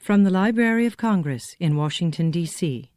From the Library of Congress in Washington, D.C.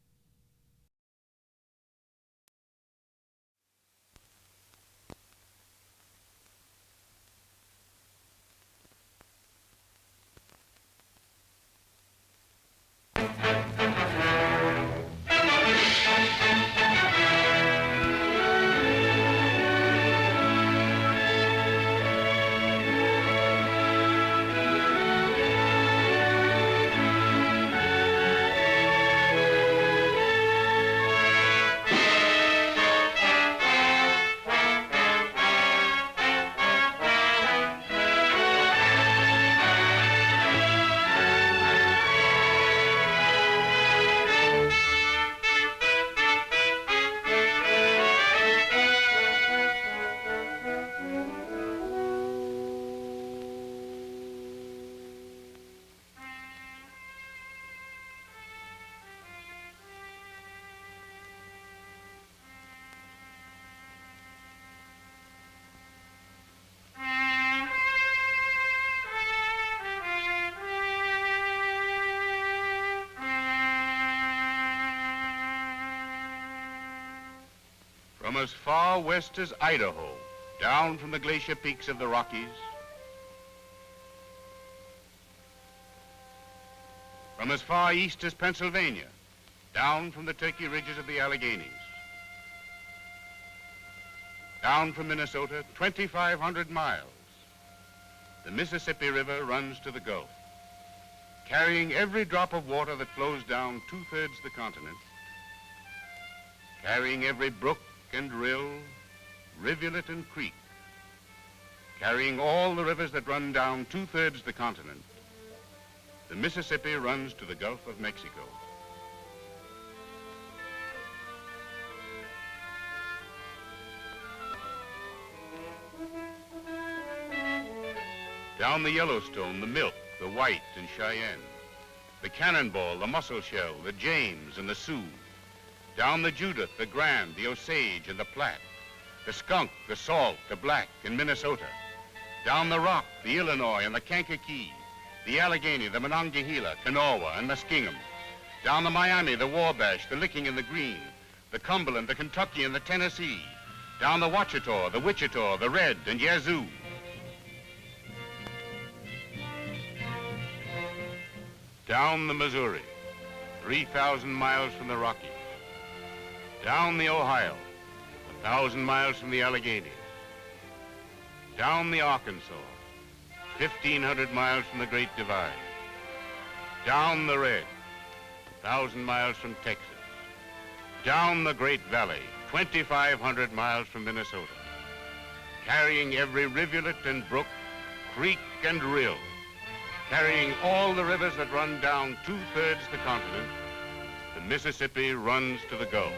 From as far west as Idaho, down from the glacier peaks of the Rockies, from as far east as Pennsylvania, down from the Turkey ridges of the Alleghenies, down from Minnesota, 2,500 miles, the Mississippi River runs to the Gulf, carrying every drop of water that flows down two-thirds the continent, carrying every brook and rill, rivulet and creek, carrying all the rivers that run down two-thirds the continent. The Mississippi runs to the Gulf of Mexico. Down the Yellowstone, the Milk, the White and Cheyenne, the Cannonball, the Musselshell, the James and the Sioux, down the Judith, the Grand, the Osage and the Platte, the Skunk, the Salt, the Black in Minnesota, down the Rock, the Illinois and the Kankakee, the Allegheny, the Monongahela, Kanawha and Muskingum, down the Miami, the Wabash, the Licking and the Green, the Cumberland, the Kentucky and the Tennessee, down the Ouachita, the Wichita, the Red and Yazoo. Down the Missouri, 3,000 miles from the Rockies, down the Ohio, 1,000 miles from the Alleghenies, down the Arkansas, 1,500 miles from the Great Divide, down the Red, 1,000 miles from Texas, down the Great Valley, 2,500 miles from Minnesota, carrying every rivulet and brook, creek and rill, carrying all the rivers that run down two-thirds the continent. The Mississippi runs to the Gulf.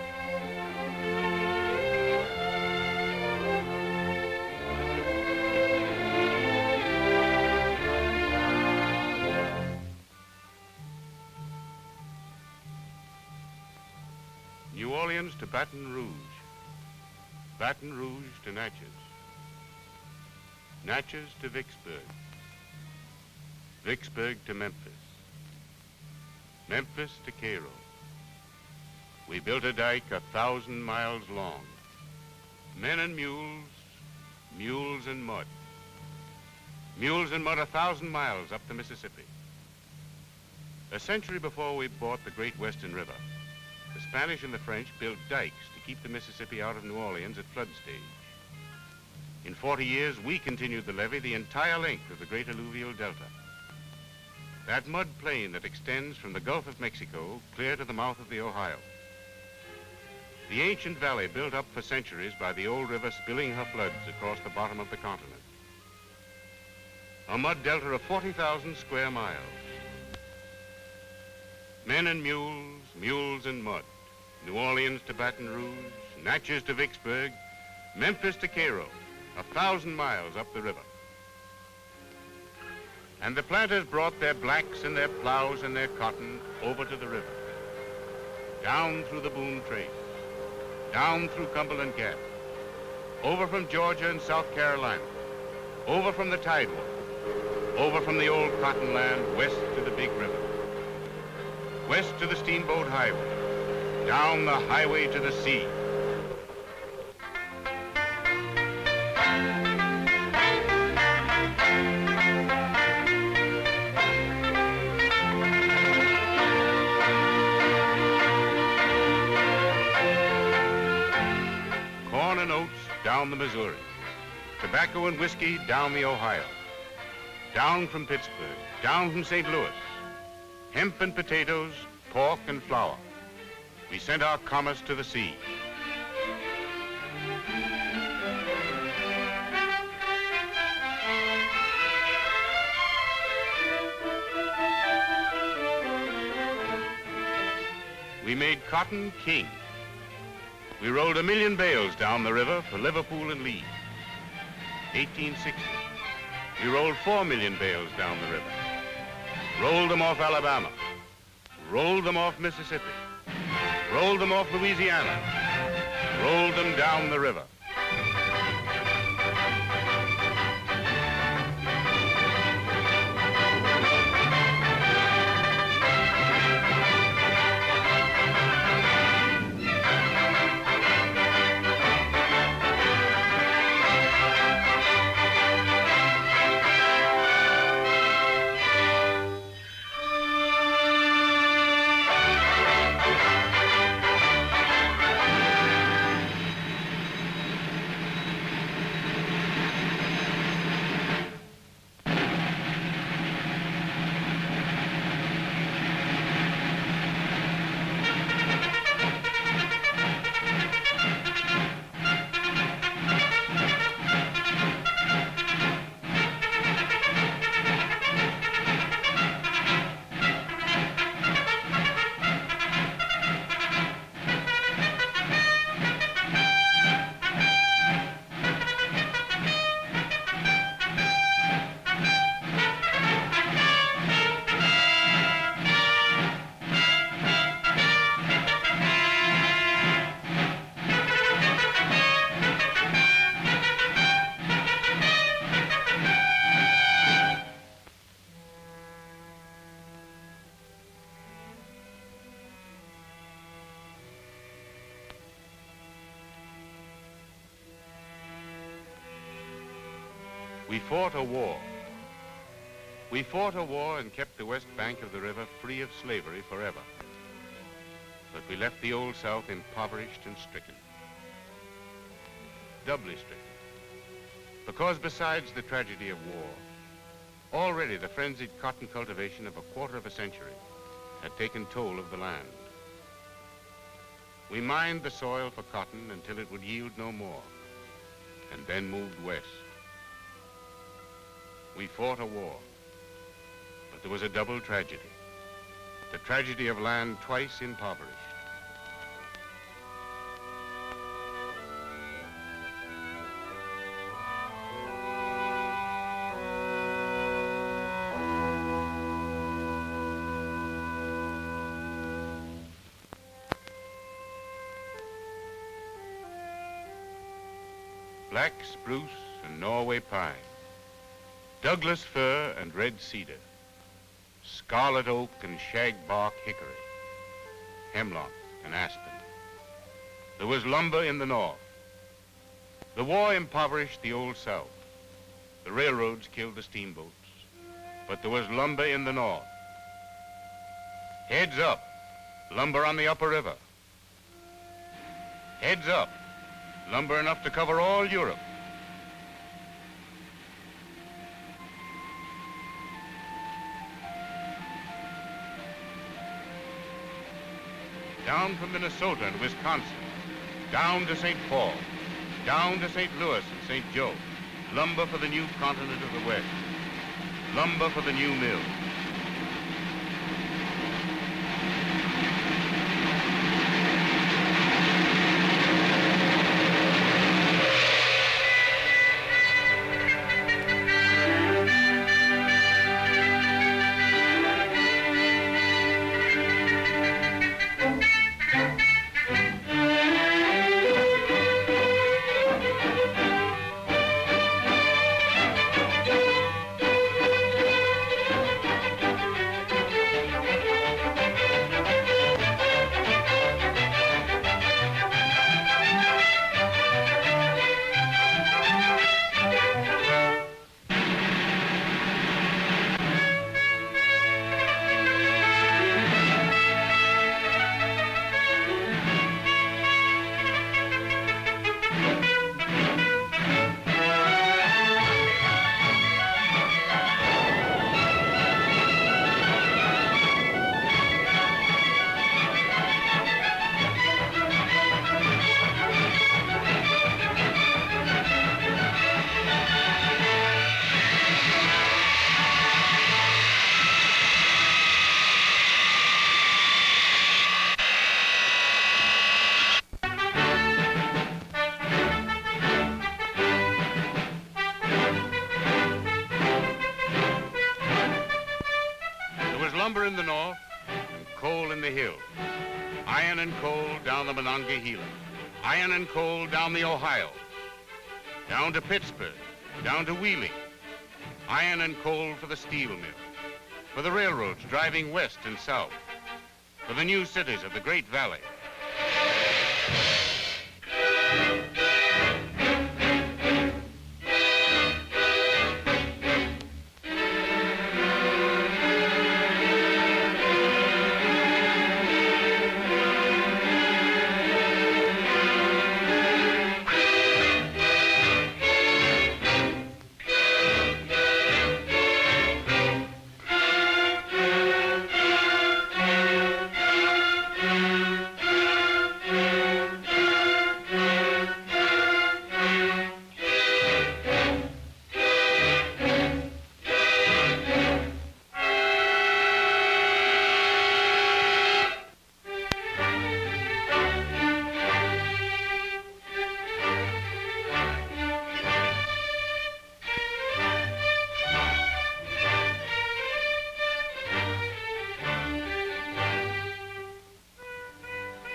New Orleans to Baton Rouge, Baton Rouge to Natchez, Natchez to Vicksburg, Vicksburg to Memphis, Memphis to Cairo. We built a dike 1,000 miles long. Men and mules, mules and mud. Mules and mud 1,000 miles up the Mississippi. A century before we bought the Great Western River, the Spanish and the French built dikes to keep the Mississippi out of New Orleans at flood stage. In 40 years, we continued the levee the entire length of the great alluvial delta. That mud plain that extends from the Gulf of Mexico clear to the mouth of the Ohio. The ancient valley built up for centuries by the old river spilling her floods across the bottom of the continent. A mud delta of 40,000 square miles. Men and mules, mules and mud. New Orleans to Baton Rouge, Natchez to Vicksburg, Memphis to Cairo, 1,000 miles up the river. And the planters brought their blacks and their plows and their cotton over to the river, down through the Boone Trace, down through Cumberland Gap, over from Georgia and South Carolina, over from the Tidewater, over from the old cotton land west to the Big River. west to the steamboat highway, down the highway to the sea. Corn and oats down the Missouri, tobacco and whiskey down the Ohio, down from Pittsburgh, down from St. Louis, hemp and potatoes, pork and flour. We sent our commerce to the sea. We made cotton king. We rolled 1 million bales down the river for Liverpool and Leeds. 1860, we rolled 4 million bales down the river. Rolled them off Alabama. Rolled them off Mississippi. Rolled them off Louisiana. Rolled them down the river. We fought a war. We fought a war and kept the west bank of the river free of slavery forever. But we left the Old South impoverished and stricken. Doubly stricken. Because besides the tragedy of war, already the frenzied cotton cultivation of a quarter of a century had taken toll of the land. We mined the soil for cotton until it would yield no more, and then moved west. We fought a war, but there was a double tragedy. The tragedy of land twice impoverished. Black spruce and Norway pine, Douglas fir and red cedar, scarlet oak and shagbark hickory, hemlock and aspen. There was lumber in the north. The war impoverished the Old South. The railroads killed the steamboats. But there was lumber in the north. Heads up, lumber on the upper river. Heads up, lumber enough to cover all Europe. Down from Minnesota and Wisconsin, down to St. Paul, down to St. Louis and St. Joe, lumber for the new continent of the West, lumber for the new mill. in the north and coal in the hills. Iron and coal down the Monongahela. Iron and coal down the Ohio. Down to Pittsburgh, down to Wheeling. Iron and coal for the steel mill. For the railroads driving west and south. For the new cities of the Great Valley.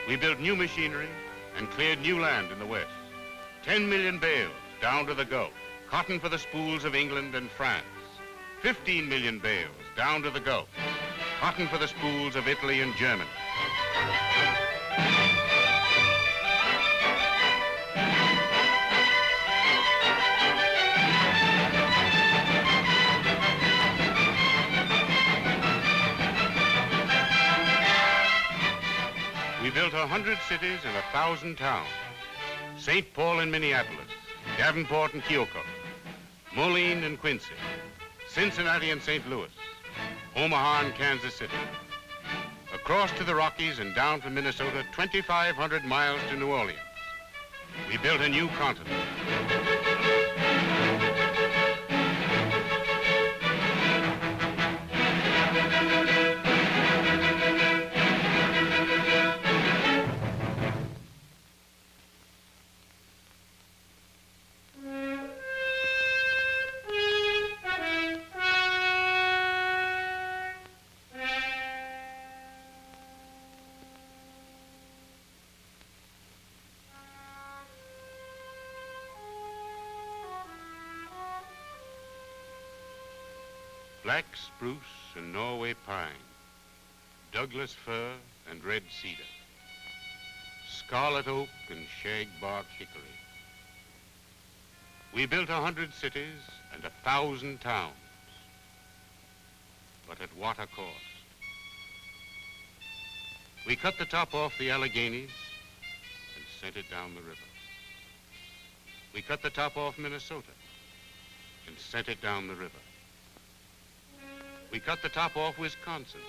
We built new machinery and cleared new land in the West. 10 million bales down to the Gulf. Cotton for the spools of England and France. 15 million bales down to the Gulf. Cotton for the spools of Italy and Germany. We built 100 cities and 1,000 towns. St. Paul and Minneapolis, Davenport and Keokuk, Moline and Quincy, Cincinnati and St. Louis, Omaha and Kansas City. Across to the Rockies and down from Minnesota, 2,500 miles to New Orleans. We built a new continent. Black spruce and Norway pine, Douglas fir and red cedar, scarlet oak and shagbark hickory. We built 100 cities and 1,000 towns, but at what a cost? We cut the top off the Alleghenies and sent it down the river. We cut the top off Minnesota and sent it down the river. We cut the top off Wisconsin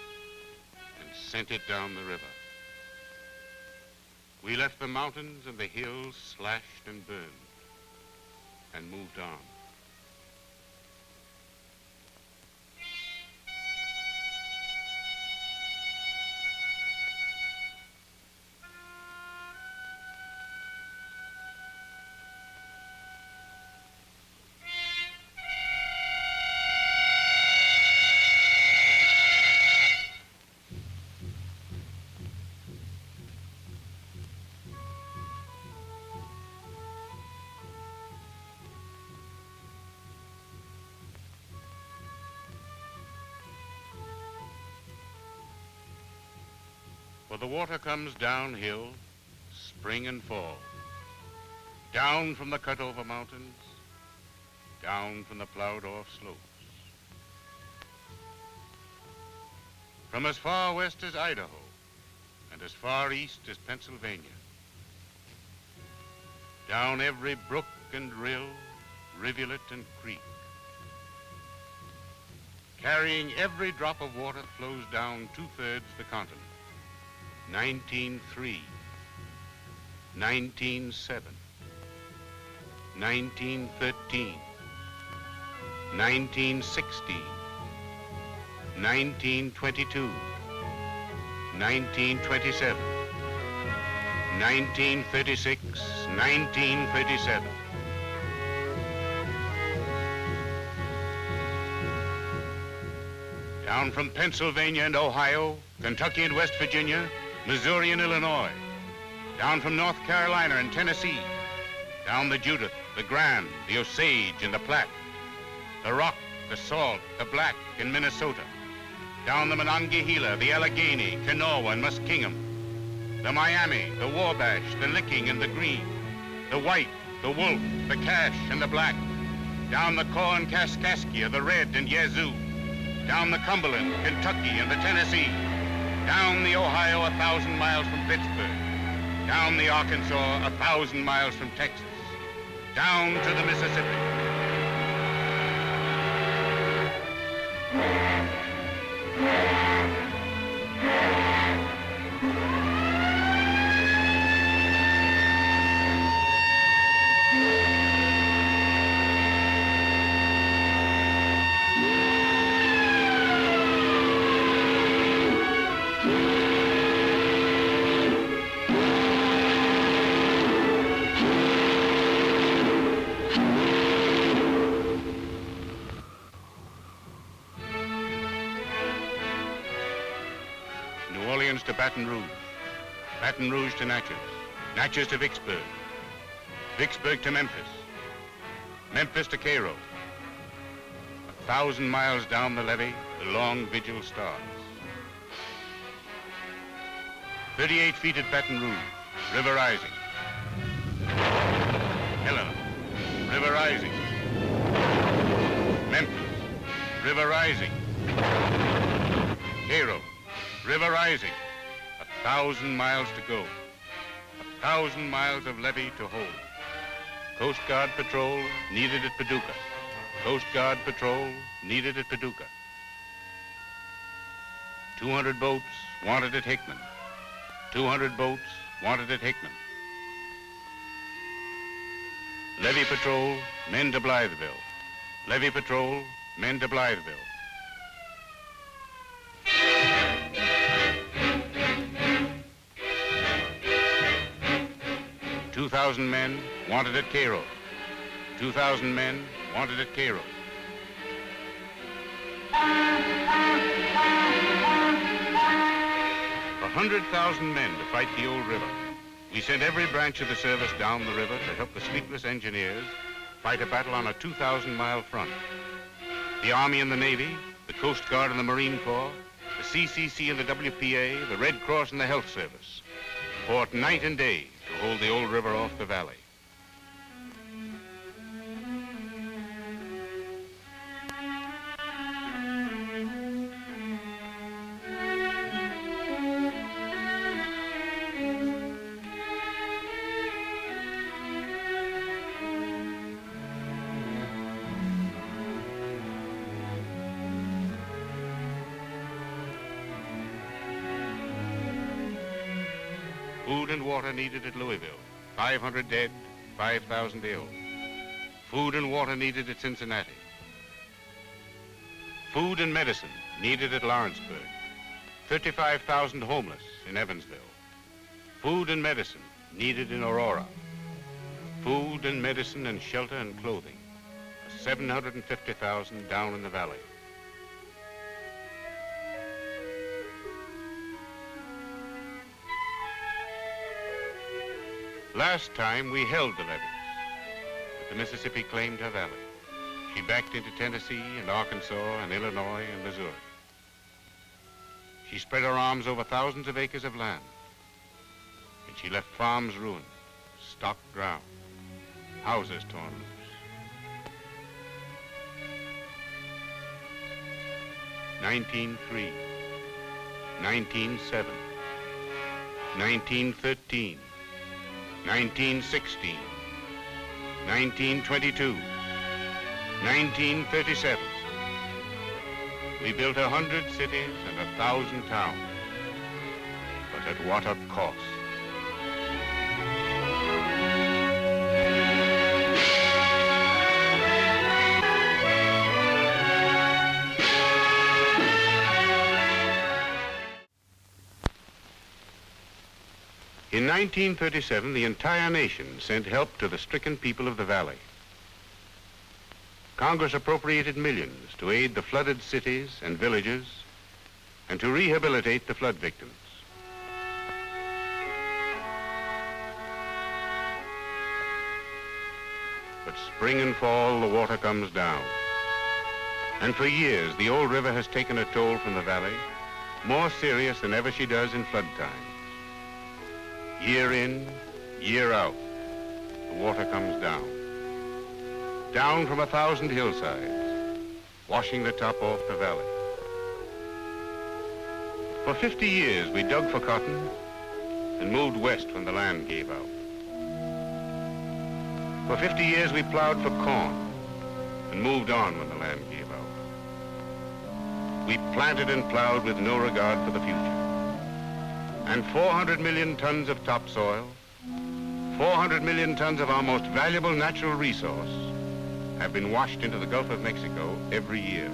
and sent it down the river. We left the mountains and the hills slashed and burned and moved on. For the water comes downhill, spring and fall, down from the cut-over mountains, down from the plowed-off slopes. From as far west as Idaho and as far east as Pennsylvania, down every brook and rill, rivulet and creek. Carrying every drop of water flows down 2/3 the continent. 1903, 1907, 1913, 1916, 1922, 1927, 1936, 1937. down from Pennsylvania and Ohio, Kentucky and West Virginia, Missouri and Illinois, down from North Carolina and Tennessee, down the Judith, the Grand, the Osage and the Platte, the Rock, the Salt, the Black in Minnesota, down the Monongahela, the Allegheny, Kanawha and Muskingum, the Miami, the Wabash, the Licking and the Green, the White, the Wolf, the Cache and the Black, down the Kaw and Kaskaskia, the Red and Yazoo, down the Cumberland, Kentucky and the Tennessee, down the Ohio 1,000 miles from Pittsburgh, down the Arkansas 1,000 miles from Texas, down to the Mississippi. New Orleans to Baton Rouge, Baton Rouge to Natchez, Natchez to Vicksburg, Vicksburg to Memphis, Memphis to Cairo. 1,000 miles down the levee, the long vigil starts. 38 feet at Baton Rouge, river rising. Helena, river rising. Memphis, river rising. Cairo, river rising. 1,000 miles to go. 1,000 miles of levee to hold. Coast Guard patrol needed at Paducah. Coast Guard patrol needed at Paducah. 200 boats wanted at Hickman. 200 boats wanted at Hickman. Levee patrol, men to Blytheville. Levee patrol, men to Blytheville. 2,000 men wanted at Cairo. 2,000 men wanted at Cairo. A 100,000 men to fight the old river. We sent every branch of the service down the river to help the sleepless engineers fight a battle on a 2,000-mile front. The Army and the Navy, the Coast Guard and the Marine Corps, the CCC and the WPA, the Red Cross and the Health Service fought night and day to hold the old river off the valley. Food and water needed at Louisville. 500 dead, 5,000 ill. Food and water needed at Cincinnati. Food and medicine needed at Lawrenceburg. 35,000 homeless in Evansville. Food and medicine needed in Aurora. Food and medicine and shelter and clothing. 750,000 down in the valley. Last time we held the levees, but the Mississippi claimed her valley. She backed into Tennessee and Arkansas and Illinois and Missouri. She spread her arms over thousands of acres of land, and she left farms ruined, stock drowned, houses torn loose. 1903, 1907, 1913, 1916, 1922, 1937. We built 100 cities and 1,000 towns, but at what a cost. In 1937, the entire nation sent help to the stricken people of the valley. Congress appropriated millions to aid the flooded cities and villages and to rehabilitate the flood victims. But spring and fall, the water comes down. And for years, the old river has taken a toll from the valley, more serious than ever she does in flood times. Year in, year out, the water comes down. Down from 1,000 hillsides, washing the top off the valley. For 50 years, we dug for cotton and moved west when the land gave out. For 50 years, we plowed for corn and moved on when the land gave out. We planted and plowed with no regard for the future. And 400 million tons of topsoil, 400 million tons of our most valuable natural resource have been washed into the Gulf of Mexico every year.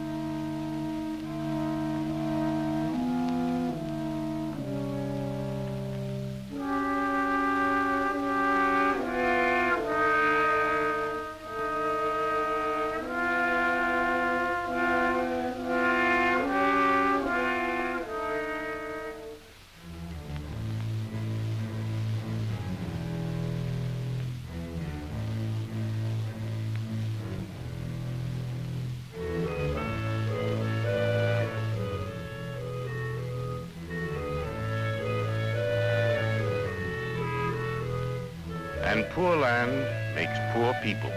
And poor land makes poor people.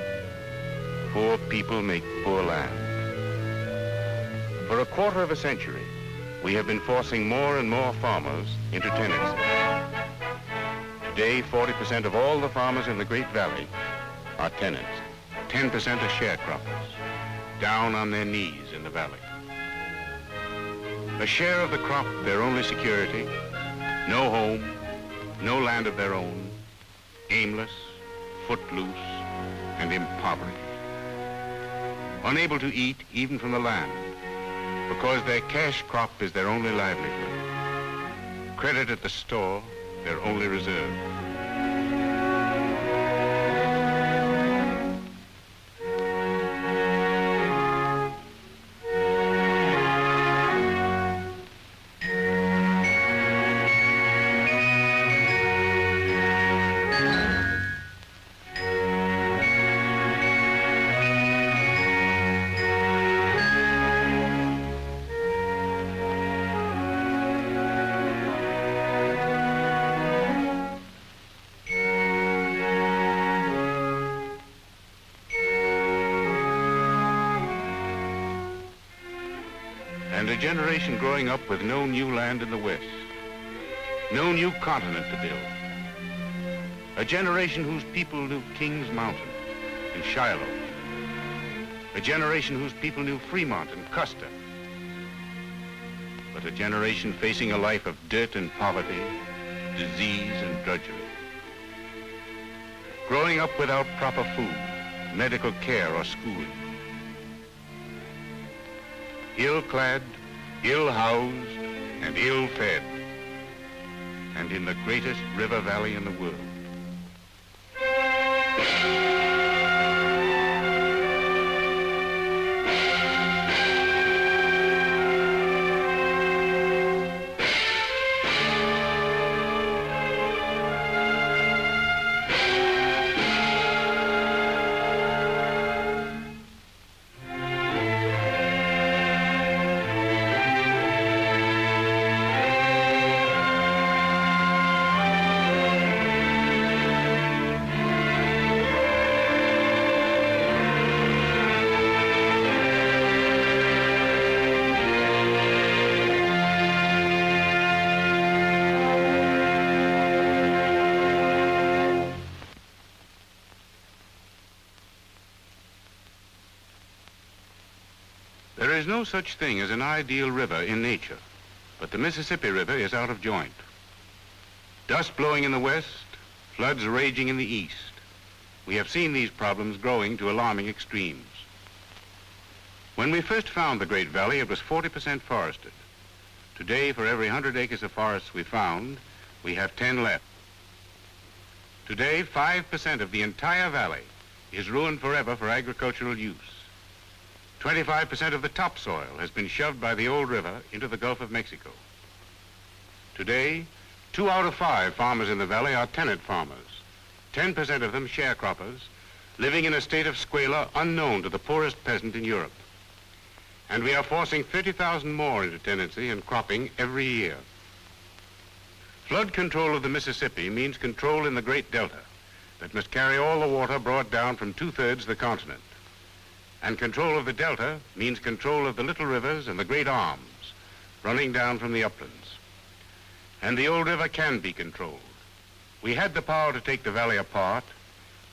Poor people make poor land. For a quarter of a century, we have been forcing more and more farmers into tenancy. Today, 40% of all the farmers in the Great Valley are tenants. 10% are sharecroppers, down on their knees in the valley. A share of the crop, their only security, no home, no land of their own, aimless, footloose, and impoverished. Unable to eat even from the land, because their cash crop is their only livelihood. Credit at the store, their only reserve. And a generation growing up with no new land in the West, no new continent to build. A generation whose people knew Kings Mountain and Shiloh. A generation whose people knew Fremont and Custer. But a generation facing a life of dirt and poverty, disease and drudgery. Growing up without proper food, medical care or schooling. Ill-clad, ill-housed, and ill-fed, and in the greatest river valley in the world. There is no such thing as an ideal river in nature, but the Mississippi River is out of joint. Dust blowing in the west, floods raging in the east. We have seen these problems growing to alarming extremes. When we first found the Great Valley, it was 40% forested. Today, for every 100 acres of forests we found, we have 10 left. Today, 5% of the entire valley is ruined forever for agricultural use. 25% of the topsoil has been shoved by the old river into the Gulf of Mexico. Today, 2 out of 5 farmers in the valley are tenant farmers, 10% of them sharecroppers, living in a state of squalor unknown to the poorest peasant in Europe. And we are forcing 30,000 more into tenancy and cropping every year. Flood control of the Mississippi means control in the Great Delta that must carry all the water brought down from 2/3 the continent. And control of the Delta means control of the little rivers and the great arms running down from the uplands. And the old river can be controlled. We had the power to take the valley apart.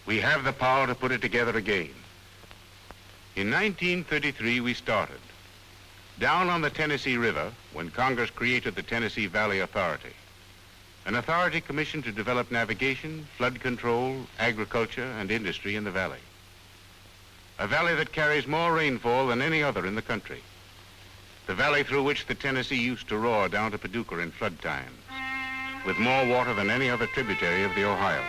We have the power to put it together again. In 1933, we started. Down on the Tennessee River, when Congress created the Tennessee Valley Authority, an authority commissioned to develop navigation, flood control, agriculture, and industry in the valley. A valley that carries more rainfall than any other in the country. The valley through which the Tennessee used to roar down to Paducah in flood times, with more water than any other tributary of the Ohio.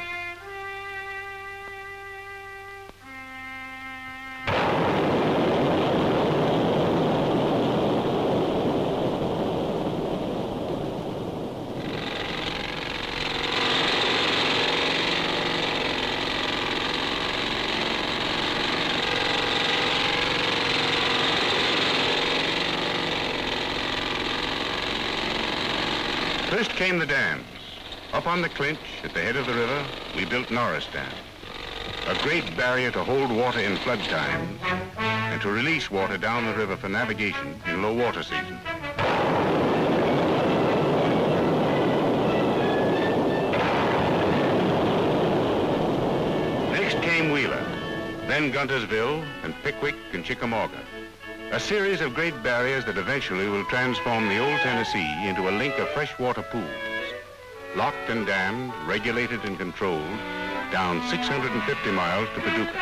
First came the dams. Up on the Clinch, at the head of the river, we built Norris Dam, a great barrier to hold water in flood times and to release water down the river for navigation in low water season. Next came Wheeler, then Guntersville and Pickwick and Chickamauga. A series of great barriers that eventually will transform the old Tennessee into a link of freshwater pools, locked and dammed, regulated and controlled, down 650 miles to Paducah.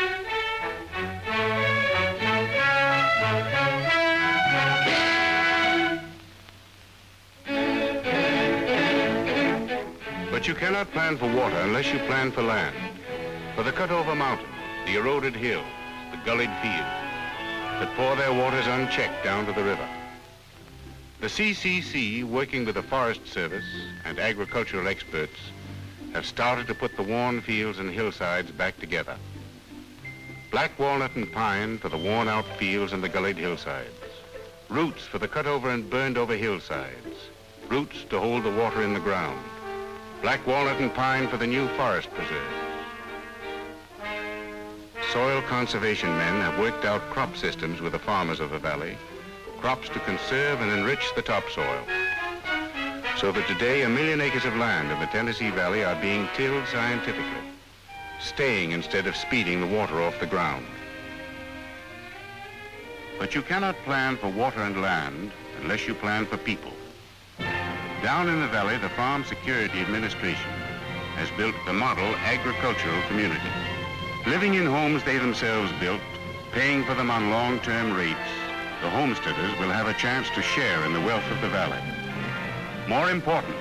But you cannot plan for water unless you plan for land, for the cut-over mountains, the eroded hills, the gullied fields, that pour their waters unchecked down to the river. The CCC, working with the Forest Service and agricultural experts, have started to put the worn fields and hillsides back together. Black walnut and pine for the worn-out fields and the gullied hillsides. Roots for the cut-over and burned-over hillsides. Roots to hold the water in the ground. Black walnut and pine for the new forest preserves. Soil conservation men have worked out crop systems with the farmers of the valley, crops to conserve and enrich the topsoil, so that today 1 million acres of land in the Tennessee Valley are being tilled scientifically, staying instead of speeding the water off the ground. But you cannot plan for water and land unless you plan for people. Down in the valley, the Farm Security Administration has built the model agricultural community. Living in homes they themselves built, paying for them on long-term rates, the homesteaders will have a chance to share in the wealth of the valley. More important,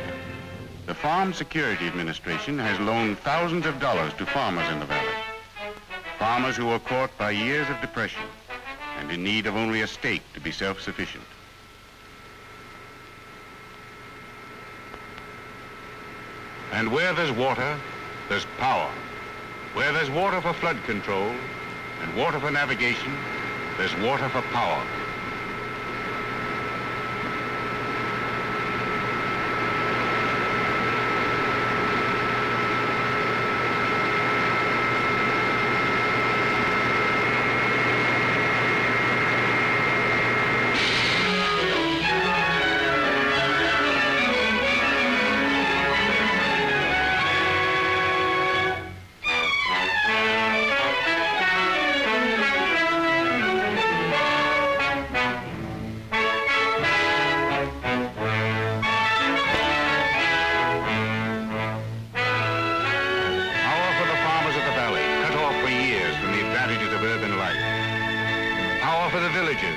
the Farm Security Administration has loaned thousands of dollars to farmers in the valley. Farmers who were caught by years of depression and in need of only a stake to be self-sufficient. And where there's water, there's power. Where there's water for flood control and water for navigation, there's water for power.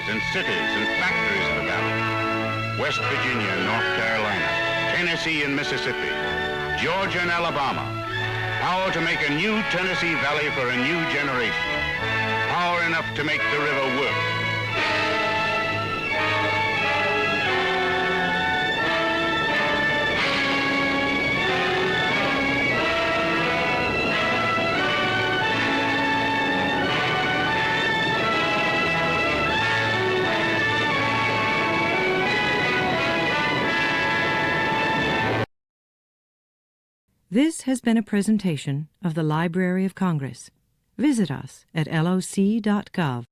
And cities and factories of the valley. West Virginia and North Carolina, Tennessee and Mississippi, Georgia and Alabama. Power to make a new Tennessee Valley for a new generation. Power enough to make the river work. This has been a presentation of the Library of Congress. Visit us at loc.gov.